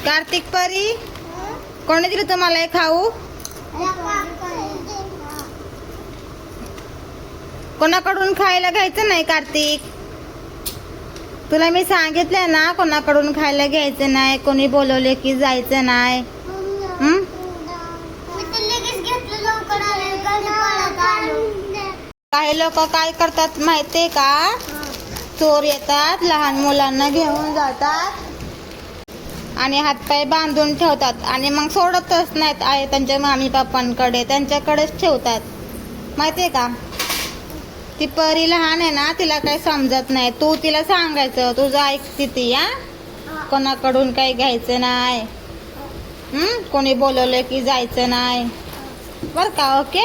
कार्तिक परी कोणी दिलं तुम्हाला हे खाऊ? कोणाकडून खायला घ्यायचं नाही कार्तिक. तुला मी सांगितलंय ना कोणाकडून खायला घ्यायचं नाही, कोणी बोलवले की जायचं नाही. काही लोक काय करतात माहितीये का, चोर येतात लहान मुलांना घेऊन जातात आणि हातपाय बांधून ठेवतात आणि मग सोडतच नाहीत. आहे त्यांच्या मामी पप्पांकडे, त्यांच्याकडेच ठेवतात माहितीये का. ती परी लहान आहे ना, तिला काही समजत नाही. तू तिला सांगायचं, तुझं ऐकते ती. कोणाकडून काही घ्यायचं नाही, कोणी बोलवलं की जायचं नाही बर का. ओके,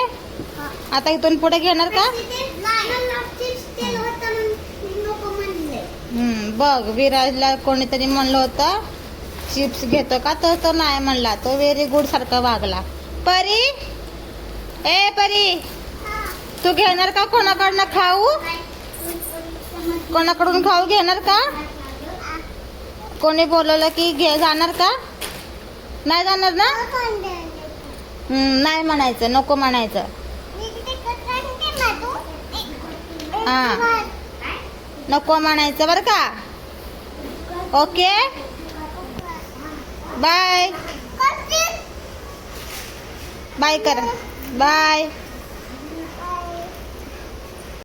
आता इथून पुढे घेणार का? बघ, विराजला कोणीतरी म्हणलं होतं चिप्स घेतो का, तर तो नाही म्हणला. तो व्हेरी गुड सारखा वागला. परी, ए परी, तू घेणार का कोणाकडनं खाऊ? कोणाकडून खाऊ घेणार का? कोणी बोलवलं की जाणार का? नाही जाणार ना? नाही म्हणायचं, नको म्हणायचं. हा, नको म्हणायचं बर का. ओके, बाय बाय कर, बाय.